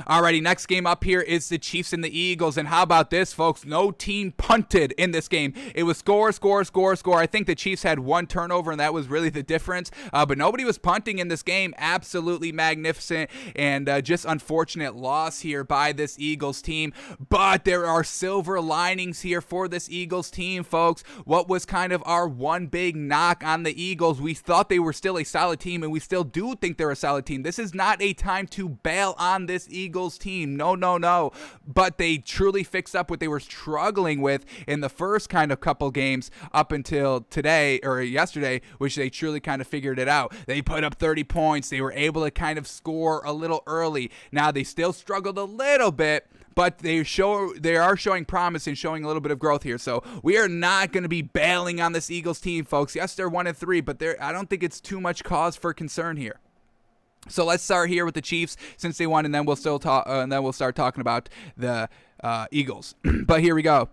Alrighty, next game up here is the Chiefs and the Eagles. And how about this, folks? No team punted in this game. It was score. I think the Chiefs had one turnover, and that was really the difference. But nobody was punting in this game. Absolutely magnificent, and just unfortunate loss here by this Eagles team. But there are silver linings here for this Eagles team, folks. What was kind of our one big knock on the Eagles? We thought they were still a solid team, and we still do think they're a solid team. This is not a time to bail on this Eagles team. No. But they truly fixed up what they were struggling with in the first kind of couple games up until today or yesterday, which they truly kind of figured it out. They put up 30 points. They were able to kind of score a little early. Now, they still struggled a little bit, but they are showing promise and showing a little bit of growth here. So we are not going to be bailing on this Eagles team, folks. Yes, they're 1-3, but I don't think it's too much cause for concern here. So let's start here with the Chiefs since they won, and then we'll start talking about the Eagles. But here we go.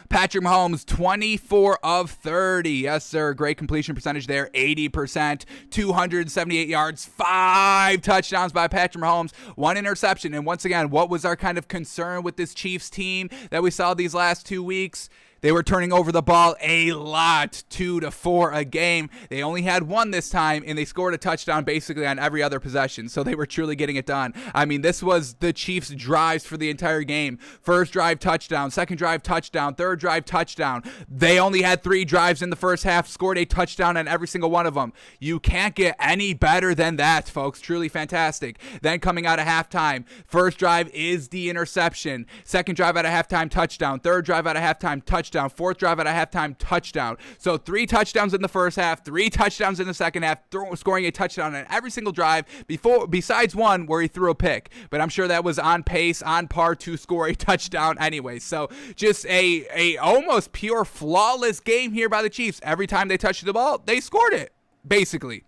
Patrick Mahomes, 24 of 30. Yes, sir. Great completion percentage there, 80%, 278 yards, 5 touchdowns by Patrick Mahomes, 1 interception. And once again, what was our kind of concern with this Chiefs team that we saw these last 2 weeks? They were turning over the ball a lot, 2 to 4 a game. They only had 1 this time, and they scored a touchdown basically on every other possession. So they were truly getting it done. I mean, this was the Chiefs' drives for the entire game. First drive, touchdown. Second drive, touchdown. Third drive, touchdown. They only had 3 drives in the first half, scored a touchdown on every single one of them. You can't get any better than that, folks. Truly fantastic. Then coming out of halftime, first drive is the interception. Second drive out of halftime, touchdown. Third drive out of halftime, touchdown. Fourth drive at a halftime, touchdown. So 3 touchdowns in the first half, 3 touchdowns in the second half, scoring a touchdown on every single drive besides one where he threw a pick. But I'm sure that was on pace, on par to score a touchdown anyway. So just a almost pure flawless game here by the Chiefs. Every time they touched the ball, they scored it, basically.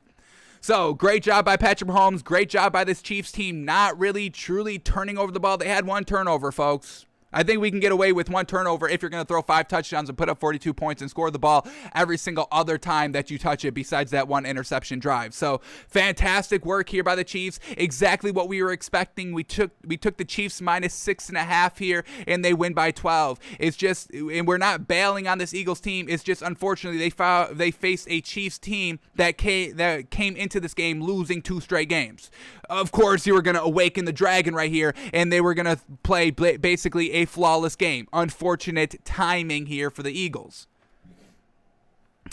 So, great job by Patrick Mahomes. Great job by this Chiefs team not really truly turning over the ball. They had 1 turnover, folks. I think we can get away with 1 turnover if you're going to throw 5 touchdowns and put up 42 points and score the ball every single other time that you touch it besides that 1 interception drive. So fantastic work here by the Chiefs. Exactly what we were expecting. We took the Chiefs -6.5 here, and they win by 12. It's just, and we're not bailing on this Eagles team. It's just unfortunately they faced a Chiefs team that came into this game losing 2 straight games. Of course, you were going to awaken the dragon right here, and they were going to play basically a flawless game. Unfortunate timing here for the Eagles.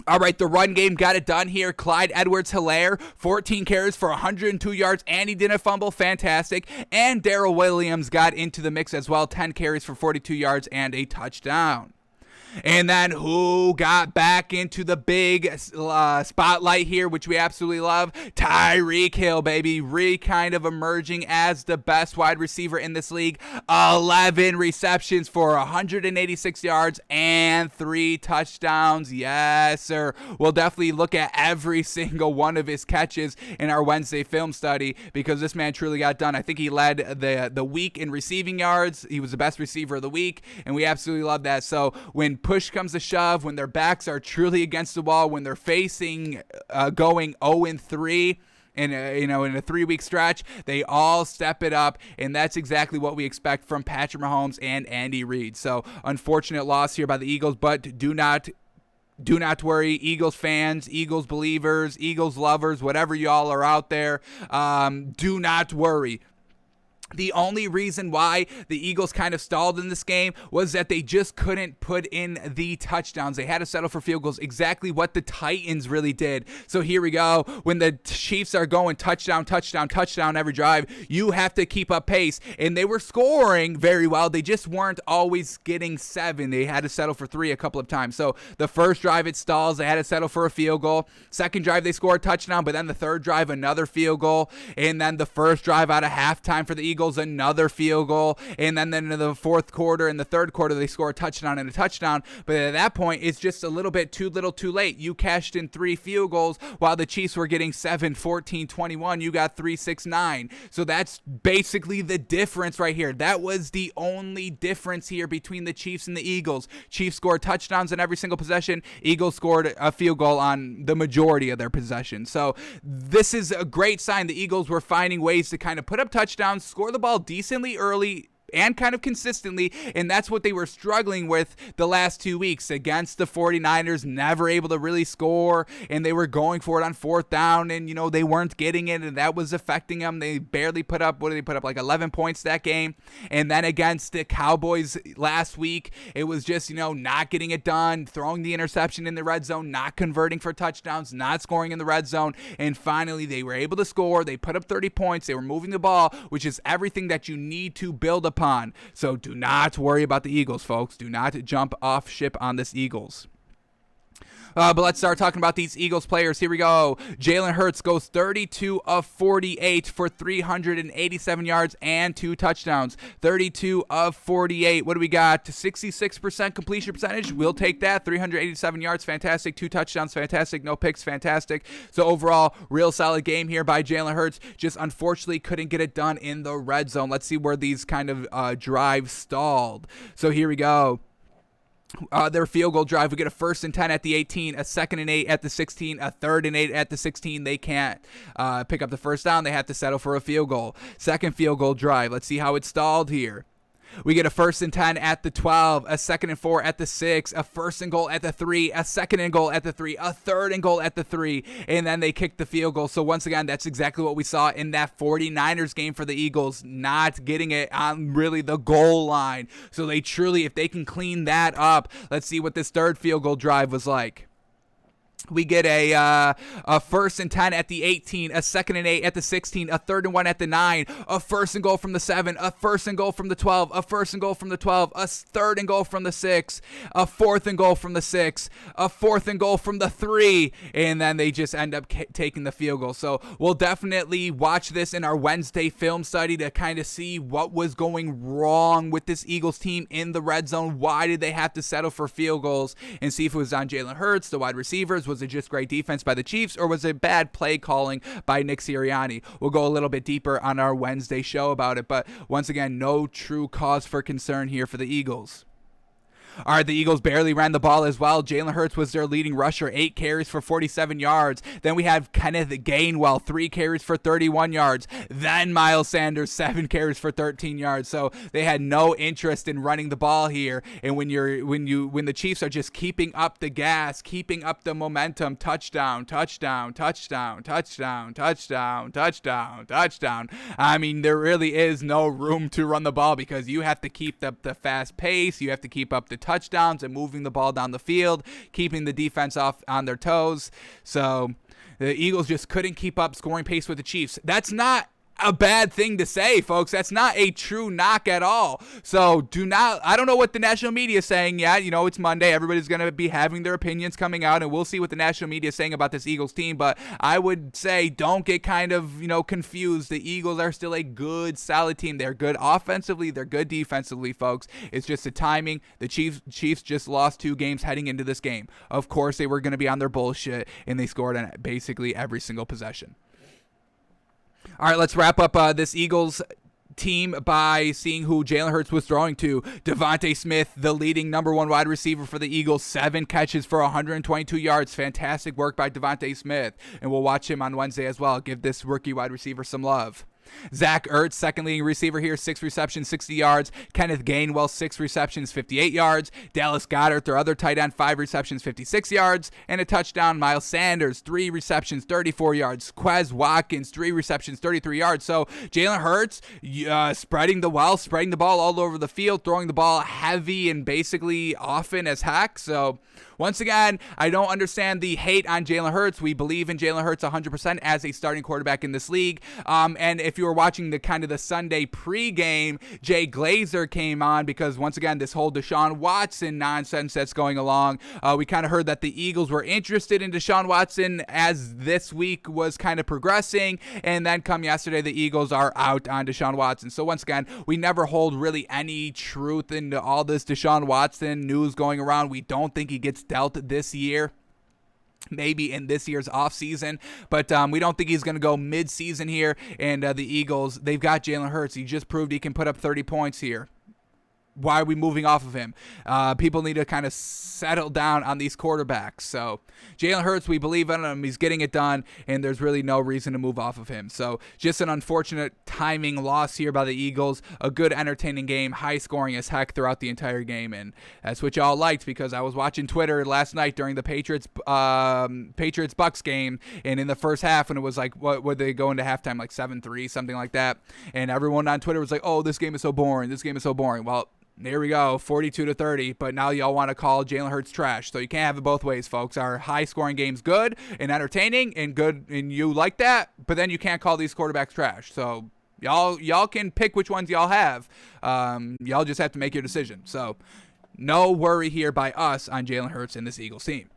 All right, the run game got it done here. Clyde Edwards-Helaire, 14 carries for 102 yards, and he didn't fumble. Fantastic. And Darrell Williams got into the mix as well, 10 carries for 42 yards and a touchdown. And then who got back into the big spotlight here, which we absolutely love? Tyreek Hill, baby. Kind of emerging as the best wide receiver in this league. 11 receptions for 186 yards and 3 touchdowns. Yes, sir. We'll definitely look at every single one of his catches in our Wednesday film study because this man truly got done. I think he led the week in receiving yards. He was the best receiver of the week, and we absolutely love that. So when push comes to shove, when their backs are truly against the wall, when they're facing going 0-3 in a 3-week stretch, they all step it up, and that's exactly what we expect from Patrick Mahomes and Andy Reid. So unfortunate loss here by the Eagles, but do not worry, Eagles fans, Eagles believers, Eagles lovers, whatever y'all are out there, do not worry. The only reason why the Eagles kind of stalled in this game was that they just couldn't put in the touchdowns. They had to settle for field goals, exactly what the Titans really did. So here we go. When the Chiefs are going touchdown every drive, you have to keep up pace. And they were scoring very well. They just weren't always getting 7. They had to settle for 3 a couple of times. So the first drive, it stalls. They had to settle for a field goal. Second drive, they scored a touchdown. But then the third drive, another field goal. And then the first drive out of halftime for the Eagles, Eagles another field goal, and then in the fourth quarter and the third quarter they score a touchdown and a touchdown. But at that point, it's just a little bit too little too late. You cashed in 3 field goals while the Chiefs were getting 7, 14, 21. You got 3, 6, 9. So that's basically the difference right here. That was the only difference here between the Chiefs and the Eagles. Chiefs scored touchdowns in every single possession. Eagles scored a field goal on the majority of their possessions. So this is a great sign. The Eagles were finding ways to kind of put up touchdowns, score the ball decently early, and kind of consistently, and that's what they were struggling with the last 2 weeks against the 49ers, never able to really score, and they were going for it on fourth down, and, they weren't getting it, and that was affecting them. They barely put up, like 11 points that game, and then against the Cowboys last week, it was just, not getting it done, throwing the interception in the red zone, not converting for touchdowns, not scoring in the red zone, and finally they were able to score. They put up 30 points. They were moving the ball, which is everything that you need to build upon. So do not worry about the Eagles, folks. Do not jump off ship on this Eagles. But let's start talking about these Eagles players. Here we go. Jalen Hurts goes 32 of 48 for 387 yards and 2 touchdowns. 32 of 48. What do we got? 66% completion percentage. We'll take that. 387 yards. Fantastic. 2 touchdowns. Fantastic. No picks. Fantastic. So overall, real solid game here by Jalen Hurts. Just unfortunately couldn't get it done in the red zone. Let's see where these kind of drives stalled. So here we go. Their field goal drive, we get a 1st and 10 at the 18, a 2nd and 8 at the 16, a 3rd and 8 at the 16. They can't pick up the first down. They have to settle for a field goal. Second field goal drive. Let's see how it stalled here. We get a 1st and 10 at the 12, a 2nd and 4 at the 6, a 1st and goal at the 3, a 2nd and goal at the 3, a 3rd and goal at the 3, and then they kick the field goal. So once again, that's exactly what we saw in that 49ers game for the Eagles, not getting it on really the goal line. So they truly, if they can clean that up, let's see what this third field goal drive was like. We get a 1st and 10 at the 18, a 2nd and 8 at the 16, a 3rd and 1 at the 9, a 1st and goal from the 7, a 1st and goal from the 12, a 1st and goal from the 12, a 3rd and goal from the 6, a 4th and goal from the 6, a 4th and goal from the 3, and then they just end up taking the field goal. So we'll definitely watch this in our Wednesday film study to kind of see what was going wrong with this Eagles team in the red zone. Why did they have to settle for field goals, and see if it was on Jalen Hurts, the wide receivers. Was it just great defense by the Chiefs, or was it bad play calling by Nick Sirianni? We'll go a little bit deeper on our Wednesday show about it, but once again, no true cause for concern here for the Eagles. All right, the Eagles barely ran the ball as well. Jalen Hurts was their leading rusher, 8 carries for 47 yards. Then we have Kenneth Gainwell, 3 carries for 31 yards. Then Miles Sanders, 7 carries for 13 yards. So they had no interest in running the ball here. And when the Chiefs are just keeping up the gas, keeping up the momentum, touchdown, touchdown, touchdown, touchdown, touchdown, touchdown, touchdown. I mean, there really is no room to run the ball because you have to keep the fast pace. You have to keep up the touchdowns and moving the ball down the field, keeping the defense off on their toes. So the Eagles just couldn't keep up scoring pace with the Chiefs. That's not a bad thing to say, folks. That's not a true knock at all. So I don't know what the national media is saying yet. It's Monday. Everybody's going to be having their opinions coming out, and we'll see what the national media is saying about this Eagles team. But I would say don't get kind of, confused. The Eagles are still a good, solid team. They're good offensively. They're good defensively, folks. It's just the timing. The Chiefs just lost 2 games heading into this game. Of course, they were going to be on their bullshit, and they scored on basically every single possession. All right, let's wrap up this Eagles team by seeing who Jalen Hurts was throwing to. Devontae Smith, the leading number 1 wide receiver for the Eagles, 7 catches for 122 yards. Fantastic work by Devontae Smith, and we'll watch him on Wednesday as well. Give this rookie wide receiver some love. Zach Ertz, second leading receiver here, 6 receptions, 60 yards. Kenneth Gainwell, 6 receptions, 58 yards. Dallas Goedert, their other tight end, 5 receptions, 56 yards, and a touchdown. Miles Sanders, 3 receptions, 34 yards. Quez Watkins, 3 receptions, 33 yards. So Jalen Hurts spreading the ball all over the field, throwing the ball heavy and basically often as heck. So once again, I don't understand the hate on Jalen Hurts. We believe in Jalen Hurts 100% as a starting quarterback in this league. And if if you were watching the kind of the Sunday pregame, Jay Glazer came on because once again, this whole Deshaun Watson nonsense that's going along. We kind of heard that the Eagles were interested in Deshaun Watson as this week was kind of progressing, and then come yesterday, the Eagles are out on Deshaun Watson. So once again, we never hold really any truth into all this Deshaun Watson news going around. We don't think he gets dealt this year. Maybe in this year's offseason, but we don't think he's going to go mid-season here. And the Eagles, they've got Jalen Hurts. He just proved he can put up 30 points here. Why are we moving off of him? People need to kind of settle down on these quarterbacks. So Jalen Hurts, we believe in him. He's getting it done, and there's really no reason to move off of him. So just an unfortunate timing loss here by the Eagles. A good, entertaining game, high scoring as heck throughout the entire game, and that's what y'all liked because I was watching Twitter last night during the Patriots-Bucks game, and in the first half when it was like, what would they go into halftime, like 7-3, something like that, and everyone on Twitter was like, oh, this game is so boring. This game is so boring. Well, there we go, 42-30, but now y'all want to call Jalen Hurts trash. So you can't have it both ways, folks. Our high-scoring game's good and entertaining and good, and you like that, but then you can't call these quarterbacks trash. So y'all can pick which ones y'all have. Y'all just have to make your decision. So no worry here by us on Jalen Hurts and this Eagles team.